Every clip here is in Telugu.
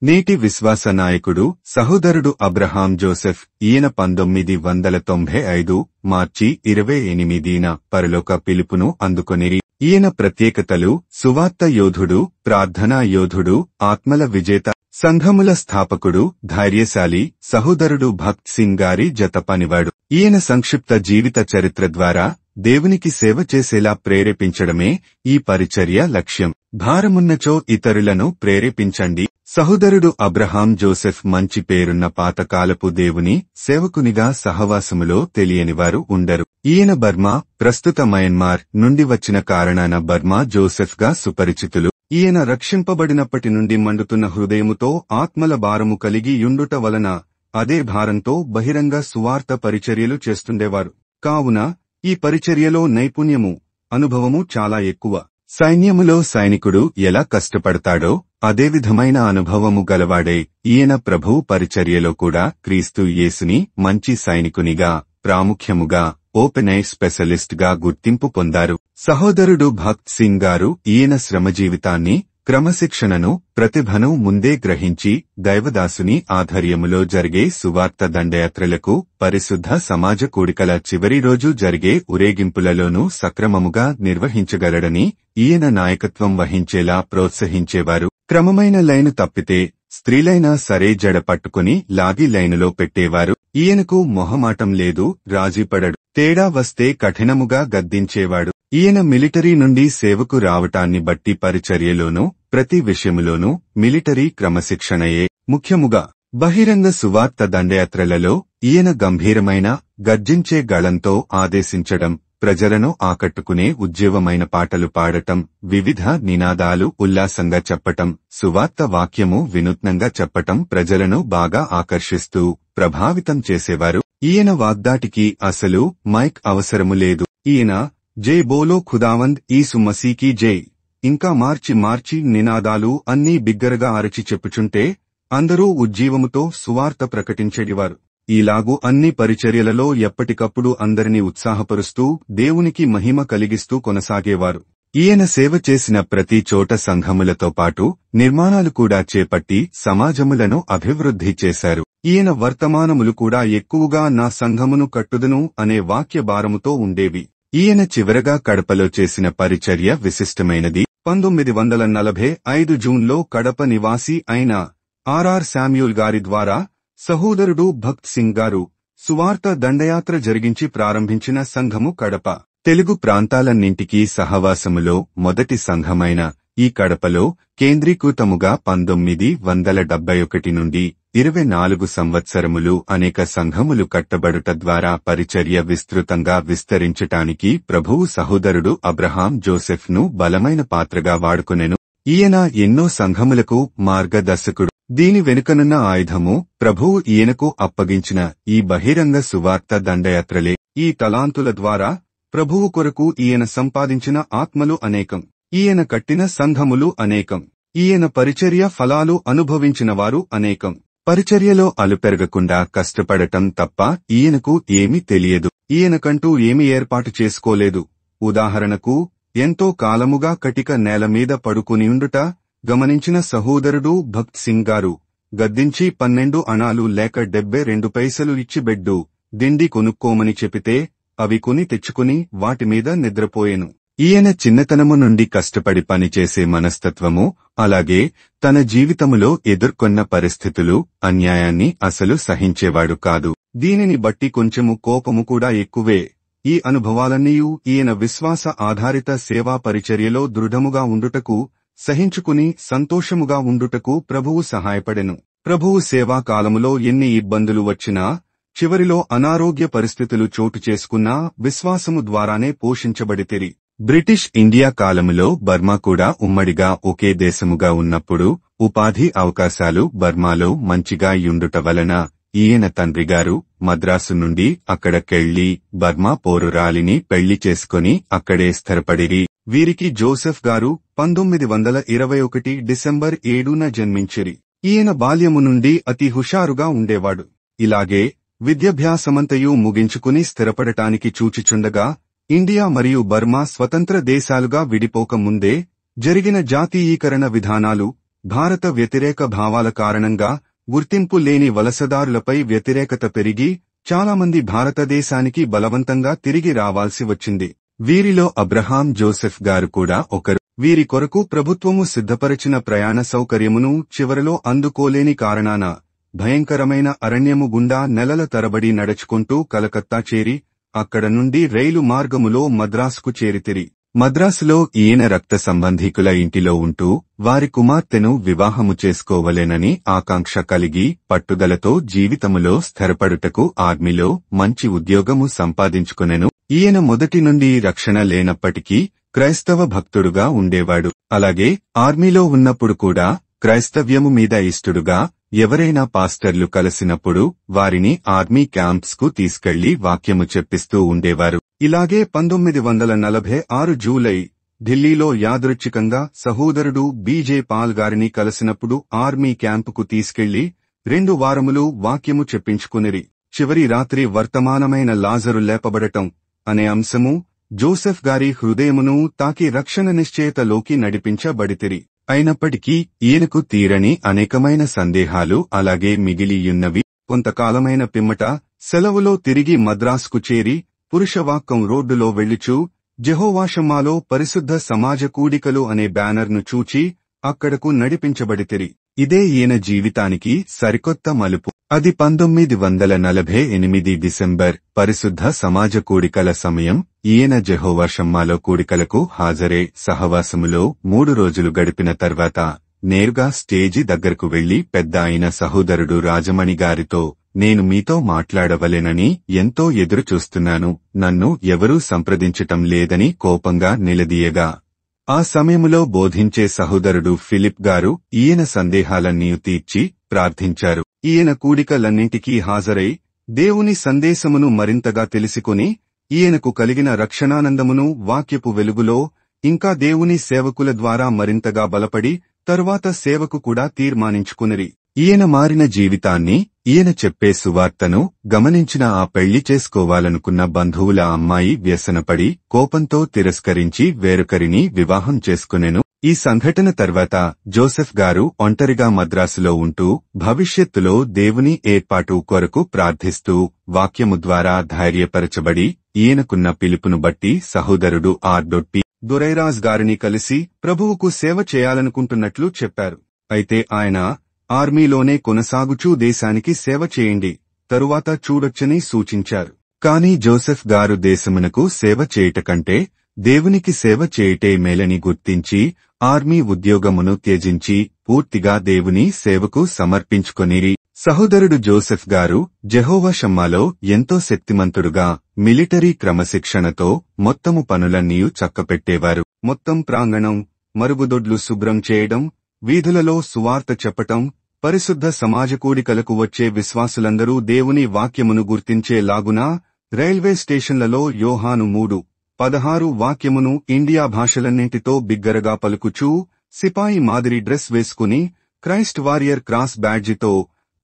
నేటి విశ్వాస నాయకుడు సహోదరుడు అబ్రహాం జోసెఫ్. ఈయన 1995 మార్చి 28న పరలోక పిలుపును అందుకొనిరి. ఈయన ప్రత్యేకతలు: సువార్త యోధుడు, ప్రార్థనా యోధుడు, ఆత్మల విజేత, సంఘముల స్థాపకుడు, ధైర్యశాలి, సహోదరుడు భక్త్ సింగ్ గారి జత పనివాడు. ఈయన సంక్షిప్త జీవిత చరిత్ర ద్వారా దేవునికి సేవ చేసేలా ప్రేరేపించడమే ఈ పరిచర్య లక్ష్యం. భారమున్నచో ఇతరులను ప్రేరేపించండి. సహోదరుడు అబ్రహాం జోసెఫ్ మంచి పేరున్న పాతకాలపు దేవుని సేవకునిగా సహవాసములో తెలియనివారు ఉండరు. ఈయన బర్మా, ప్రస్తుత మయన్మార్ నుండి వచ్చిన కారణాన బర్మా జోసెఫ్ గా సుపరిచితులు. ఈయన రక్షింపబడినప్పటి నుండి మండుతున్న హృదయముతో ఆత్మల భారము కలిగి యుండుట వలన అదే భారంతో బహిరంగ సువార్త పరిచర్యలు చేస్తుండేవారు. కావున ఈ పరిచర్యలో నైపుణ్యము, అనుభవము చాలా ఎక్కువ. సైన్యములో సైనికుడు ఎలా కష్టపడతాడో అదే విధమైన అనుభవము గలవాడే ఈయన ప్రభువు పరిచర్యలో కూడా క్రీస్తు యేసుని మంచి సైనికునిగా, ప్రాముఖ్యముగా, ఓపెన్ ఎయిర్ స్పెషలిస్ట్ గా గుర్తింపు పొందారు. సహోదరుడు భక్త్ సింగ్ గారు ఈయన శ్రమజీవితాన్ని, క్రమశిక్షణను, ప్రతిభను ముందే గ్రహించి దైవదాసుని ఆధ్వర్యములో జరిగే సువార్త దండయాత్రలకు, పరిశుద్ధ సమాజ కూడికల చివరి రోజు జరిగే ఊరేగింపులలోనూ సక్రమముగా నిర్వహించగలడని ఈయన నాయకత్వం వహించేలా ప్రోత్సహించేవారు. క్రమమైన లైను తప్పితే స్త్రీలైనా సరే జడ పట్టుకుని లాగి లైనులో పెట్టేవారు. ఈయనకు మొహమాటం లేదు, రాజీపడడు. తేడా వస్తే కఠినముగా గద్దించేవాడు. ఈయన మిలిటరీ నుండి సేవకు రావటాన్ని బట్టి పరిచర్యలోనూ ప్రతి విషయములోనూ మిలిటరీ క్రమశిక్షణయే ముఖ్యముగా. బహిరంగ సువార్త దండయాత్రలలో ఈయన గంభీరమైన, గర్జించే గళంతో ఆదేశించడం, ప్రజలను ఆకట్టుకునే ఉజ్జీవమైన పాటలు పాడటం, వివిధ నినాదాలు ఉల్లాసంగా చెప్పటం, సువార్త వాక్యము వినూత్నంగా చెప్పటం ప్రజలను బాగా ఆకర్షిస్తూ ప్రభావితం చేసేవారు. ఈయన వాగ్దాటికి అసలు మైక్ అవసరము లేదు. ఈయన జై బోలో ఖుదావంద్ ఈసు మసీకి జై, ఇంకా మార్చి నినాదాలు అన్నీ బిగ్గరగా అరచి చెప్పుచుంటే అందరూ ఉజ్జీవముతో సువార్త ప్రకటించేడివారు. ఈలాగు అన్ని పరిచర్యలలో ఎప్పటికప్పుడు అందరినీ ఉత్సాహపరుస్తూ దేవునికి మహిమ కలిగిస్తూ కొనసాగేవారు. ఈయన సేవ చేసిన ప్రతి చోట సంఘములతో పాటు నిర్మాణాలు కూడా చేపట్టి సమాజములను అభివృద్ధి చేశారు. ఈయన వర్తమానములు కూడా ఎక్కువగా నా సంఘమును కట్టుదును అనే వాక్య భారముతో ఉండేవి. ఈయన చివరగా కడపలో చేసిన పరిచర్య విశిష్టమైనది. 1945 జూన్లో కడప నివాసి అయిన ఆర్ఆర్ శామ్యూల్ గారి ద్వారా సహోదరుడు భక్త్ సింగ్ గారు సువార్త దండయాత్ర జరిగించి ప్రారంభించిన సంఘము కడప. తెలుగు ప్రాంతాలన్నింటికీ సహవాసములో మొదటి సంఘమైన ఈ కడపలో కేంద్రీకృతముగా 1971 నుండి 24 సంవత్సరములు అనేక సంఘములు కట్టబడుట ద్వారా పరిచర్య విస్తృతంగా విస్తరించటానికి ప్రభువు సహోదరుడు అబ్రహాం జోసెఫ్ ను బలమైన పాత్రగా వాడుకొనెను. ఈయన ఎన్నో సంఘములకు మార్గదర్శకుడు. దీని వెనుకనున్న ఆయుధము ప్రభువు ఈయనకు అప్పగించిన ఈ బహిరంగ సువార్త దండయాత్రలే. ఈ తలాంతుల ద్వారా ప్రభువు కొరకు ఈయన సంపాదించిన ఆత్మలు అనేకం. ఈయన కట్టిన సంఘములు అనేకం. ఈయన పరిచర్య ఫలాలు అనుభవించిన వారు అనేకం. పరిచర్యలో అలుపెరగకుండా కష్టపడటం తప్ప ఈయనకు ఏమీ తెలియదు. ఈయనకంటూ ఏమీ ఏర్పాటు చేసుకోలేదు. ఉదాహరణకు ఎంతో కాలముగా కటిక నేల మీద పడుకునియుండుట గమనించిన సహోదరుడు భక్త్ సింగ్ గారు గద్దించి 12 అణాలు లేక 72 పైసలు ఇచ్చి బెడ్డు, దిండి కొనుక్కోమని చెపితే అవి కొని తెచ్చుకుని వాటిమీద నిద్రపోయెను. ఈయన చిన్నతనము నుండి కష్టపడి పనిచేసే మనస్తత్వము, అలాగే తన జీవితములో ఎదుర్కొన్న పరిస్థితులు, అన్యాయాన్ని అసలు సహించేవాడు కాదు. దీనిని బట్టి కొంచెము కోపము కూడా ఎక్కువే. ఈ అనుభవాలన్నీయూ ఈయన విశ్వాస ఆధారిత సేవా పరిచర్యలో దృఢముగా ఉండుటకు, సహించుకుని సంతోషముగా ఉండుటకు ప్రభువు సహాయపడెను. ప్రభువు సేవా కాలములో ఎన్ని ఇబ్బందులు వచ్చినా, చివరిలో అనారోగ్య పరిస్థితులు చోటు చేసుకున్నా విశ్వాసము ద్వారానే పోషించబడితిరి. బ్రిటిష్ ఇండియా కాలములో బర్మా కూడా ఉమ్మడిగా ఒకే దేశముగా ఉన్నప్పుడు ఉపాధి అవకాశాలు బర్మాలో మంచిగా యుండుట వలన ఈయన తండ్రిగారు మద్రాసు నుండి అక్కడకెళ్లి బర్మా పౌరురాలిని పెళ్లి చేసుకుని అక్కడే స్థిరపడిరి. వీరికి జోసెఫ్ గారు 1921 డిసెంబర్ 7న జన్మించిరి. ఈయన బాల్యము నుండి అతి హుషారుగా ఉండేవాడు. ఇలాగే విద్యాభ్యాసమంతయు ముగించుకుని స్థిరపడటానికి చూచిచుండగా ఇండియా మరియు బర్మా స్వతంత్ర దేశాలుగా విడిపోక ముందే జరిగిన జాతీయీకరణ విధానాలు, భారత వ్యతిరేక భావాల కారణంగా గుర్తింపు లేని వలసదారులపై వ్యతిరేకత పెరిగి చాలామంది భారతదేశానికి బలవంతంగా తిరిగి రావాల్సి వచ్చింది. వీరిలో అబ్రహాం జోసెఫ్ గారు కూడా ఒకరు. వీరి కొరకు ప్రభుత్వము సిద్ధపరిచిన ప్రయాణ సౌకర్యమును చివరలో అందుకోలేని కారణాన భయంకరమైన అరణ్యము గుండా నెలల తరబడి నడుచుకుంటూ కలకత్తా చేరి అక్కడ నుండి రైలు మార్గములో మద్రాసుకు చేరితిరి. మద్రాసులో ఈయన రక్త సంబంధికుల ఇంటిలో ఉంటూ వారి కుమార్తెను వివాహము చేసుకోవలెనని ఆకాంక్ష కలిగి పట్టుదలతో జీవితములో స్థిరపడుటకు ఆర్మీలో మంచి ఉద్యోగము సంపాదించుకొనెను. ఈయన మొదటి నుండి రక్షణ లేనప్పటికీ క్రైస్తవ భక్తుడుగా ఉండేవాడు. అలాగే ఆర్మీలో ఉన్నప్పుడు కూడా క్రైస్తవ్యము మీద ఇష్టడుగా ఎవరైనా పాస్టర్లు కలిసినప్పుడు వారిని ఆర్మీ క్యాంప్స్ కు తీసుకెళ్లి వాక్యము చెప్పిస్తూ ఉండేవారు. ఇలాగే 1946 జూలై ఢిల్లీలో యాదృచ్ఛికంగా సహోదరుడు బీజే పాల్ గారిని కలిసినప్పుడు ఆర్మీ క్యాంపుకు తీసుకెళ్లి 2 వారములు వాక్యము చెప్పించుకునిరి. చివరి రాత్రి వర్తమానమైన లాజరు లేపబడటం అనే అంశము జోసెఫ్ గారి హృదయమును తాకి రక్షణ నిశ్చయతలోకి నడిపించబడితిరి. అయినప్పటికీ ఈయనకు తీరని అనేకమైన సందేహాలు అలాగే మిగిలియున్నవి. కొంతకాలమైన పిమ్మట సెలవులో తిరిగి మద్రాసుకు చేరి పురుషవాక్కం రోడ్డులో వెళ్ళుచూ జెహోవా షమ్మాలో పరిశుద్ధ సమాజ కూడికలు అనే బ్యానర్ను చూచి అక్కడకు నడిపించబడితిరి. ఇదే ఈయన జీవితానికి సరికొత్త మలుపు. అది 1948 డిసెంబర్. పరిశుద్ధ సమాజ కూడికల సమయం. ఈయన జెహోవా షమ్మాలో కూడికలకు హాజరే సహవాసములో 3 రోజులు గడిపిన తర్వాత నేరుగా స్టేజి దగ్గరకు వెళ్లి పెద్ద అయిన సహోదరుడు రాజమణి గారితో, నేను మీతో మాట్లాడవలెనని ఎంతో ఎదురు చూస్తున్నాను, నన్ను ఎవరూ సంప్రదించటం లేదని కోపంగా నిలదీయగా ఆ సమయములో బోధించే సహోదరుడు ఫిలిప్ గారు ఈయన సందేహాలన్నీ తీర్చి ప్రార్థించారు. ఈయన కూడికలన్నింటికీ హాజరై దేవుని సందేశమును మరింతగా తెలుసుకుని ఈయనకు కలిగిన రక్షణానందమును వాక్యపు వెలుగులో ఇంకా దేవుని సేవకుల ద్వారా మరింతగా బలపడి తరువాత సేవకు కూడా తీర్మానించుకునిరి. ఈయన మారిన జీవితాన్ని, ఈయన చెప్పే సువార్తను గమనించిన ఆ పెళ్లి చేసుకోవాలనుకున్న బంధువుల అమ్మాయి వ్యసనపడి కోపంతో తిరస్కరించి వేరొకరిని వివాహం చేసుకునెను. ఈ సంఘటన తర్వాత జోసెఫ్ గారు ఒంటరిగా మద్రాసులో ఉంటూ భవిష్యత్తులో దేవుని ఏర్పాటు కొరకు ప్రార్థిస్తూ వాక్యము ద్వారా ధైర్యపరచబడి ఈయనకున్న పిలుపును బట్టి సహోదరుడు ఆర్.పి. దురైరాజ్ గారిని కలిసి ప్రభువుకు సేవ చేయాలనుకుంటున్నట్లు చెప్పారు. అయితే ఆయన ఆర్మీలోనే కొనసాగుచూ దేశానికి సేవ చేయండి, తరువాత చూడొచ్చని సూచించారు. కాని జోసెఫ్ గారు దేశమునకు సేవ చేయుట కంటే దేవునికి సేవ చేయుటే మేలని గుర్తించి ఆర్మీ ఉద్యోగమును త్యజించి పూర్తిగా దేవుని సేవకు సమర్పించుకొనిరి. సహోదరుడు జోసెఫ్ గారు జెహోవా షమ్మాలో ఎంతో శక్తిమంతుడుగా మిలిటరీ క్రమశిక్షణతో మొత్తము పనులన్నీ చక్కపెట్టేవారు. మొత్తం ప్రాంగణం, మరుగుదొడ్లు శుభ్రం చేయడం, వీధులలో సువార్త చెప్పటం, పరిశుద్ధ సమాజ కూడికలకు వచ్చే విశ్వాసులందరూ దేవుని వాక్యమును గుర్తించేలాగునా రైల్వే స్టేషన్లలో యోహాను 3:16 వాక్యమును ఇండియా భాషలన్నింటితో బిగ్గరగా పలుకుచూ సిపాయి మాదిరి డ్రెస్ వేసుకుని క్రైస్ట్ వారియర్ క్రాస్ బ్యాడ్జితో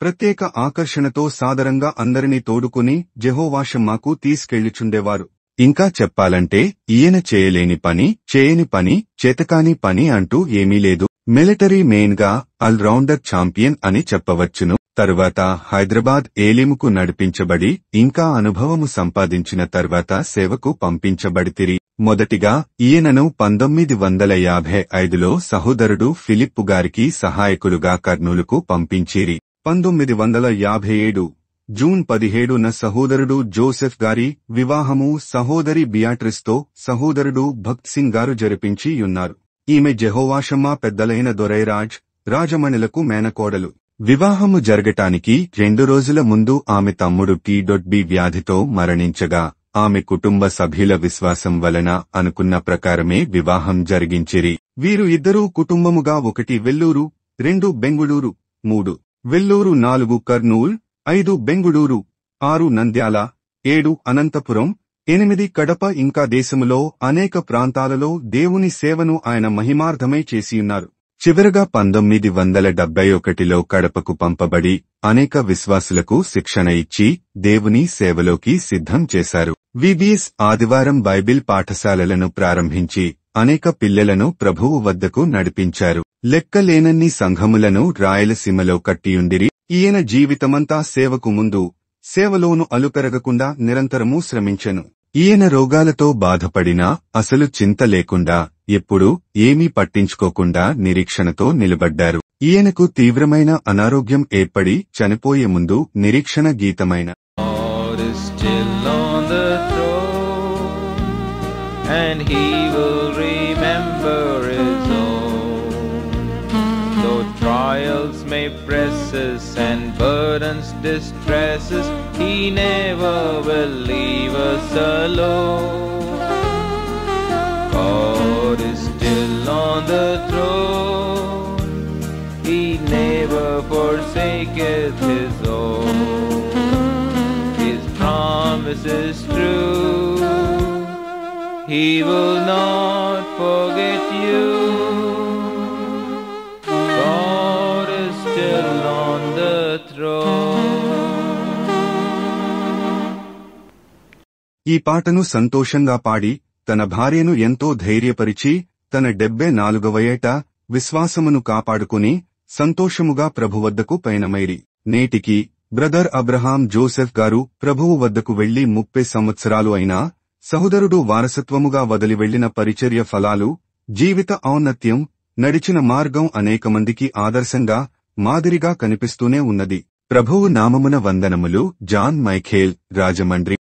ప్రత్యేక ఆకర్షణతో సాదరంగా అందరినీ తోడుకుని జెహోవా షమ్మాకు తీసుకెళ్లిచుండేవారు. ఇంకా చెప్పాలంటే ఈయన చేయలేని పని, చేయని పని, చేతకాని పని అంటూ ఏమీ లేదు. మిలిటరీ మెయిన్ గా ఆల్ రౌండర్ ఛాంపియన్ అని చెప్పవచ్చును. తరువాత హైదరాబాద్ ఏలీముకు నడిపించబడి ఇంకా అనుభవము సంపాదించిన తర్వాత సేవకు పంపించబడితిరి. మొదటిగా ఈయనను 1955లో సహోదరుడు ఫిలిప్పు గారికి సహాయకులుగా కర్నూలుకు పంపించిరి. 1957 జూన్ 17న సహోదరుడు జోసెఫ్ గారి వివాహము సహోదరి బియాట్రిస్తో సహోదరుడు భక్త్ సింగ్ గారు జరిపించి యున్నారు. ఈమె జెహోవా షమ్మా పెద్దలైన దొరైరాజ్, రాజమణులకు మేనకోడలు. వివాహము జరగటానికి 2 రోజుల ముందు ఆమె తమ్ముడు టి.బి. వ్యాధితో మరణించగా ఆమె కుటుంబ సభ్యుల విశ్వాసం వలన అనుకున్న ప్రకారమే వివాహం జరిగించిరి. వీరు ఇద్దరూ కుటుంబముగా 1 వెల్లూరు, 2 బెంగుళూరు, 3 వెల్లూరు, 4 కర్నూల్, 5 బెంగుళూరు, 6 నంద్యాల, 7 అనంతపురం, 8 కడప ఇంకా దేశములో అనేక ప్రాంతాలలో దేవుని సేవను ఆయన మహిమార్థమై చేసియున్నారు. చివరగా 1971లో కడపకు పంపబడి అనేక విశ్వాసులకు శిక్షణ ఇచ్చి దేవుని సేవలోకి సిద్ధం చేశారు. విబిఎస్ ఆదివారం బైబిల్ పాఠశాలలను ప్రారంభించి అనేక పిల్లలను ప్రభువు వద్దకు నడిపించారు. లెక్కలేనన్ని సంఘములను రాయలసీమలో కట్టియుండిరి. ఈయన జీవితమంతా సేవకు ముందు, సేవలోను అలుపెరగకుండా నిరంతరము శ్రమించెను. ఈయన రోగాలతో బాధపడినా అసలు చింత లేకుండా, ఎప్పుడూ ఏమీ పట్టించుకోకుండా నిరీక్షణతో నిలబడ్డారు. ఈయనకు తీవ్రమైన అనారోగ్యం ఏర్పడి చనిపోయే ముందు నిరీక్షణ గీతమైన And he will remember his own. Though trials may press us and burdens distress us, he never will leave us alone. God is still on the throne. He never forsaketh his own. His promise is true. He will not forget you. God is still on the throne. ఈ పాటను సంతోషంగా పాడి తన భార్యను ఎంతో ధైర్యపరిచి తన 74వ ఏట విశ్వాసమును కాపాడుకుని సంతోషముగా ప్రభువద్దకు పయనమైరి. నేటికి బ్రదర్ అబ్రహాం జోసెఫ్ గారు ప్రభువు వద్దకు వెళ్లి 30 సంవత్సరాలు అయినా సహోదరుడు వారసత్వముగా వదిలి వెళ్లిన పరిచర్య ఫలాలు, జీవిత ఔన్నత్యం, నడిచిన మార్గం అనేకమందికి ఆదర్శంగా, మాదిరిగా కనిపిస్తూనే ఉన్నది. ప్రభువు నామమున వందనములు. John Michael, Rajahmundry.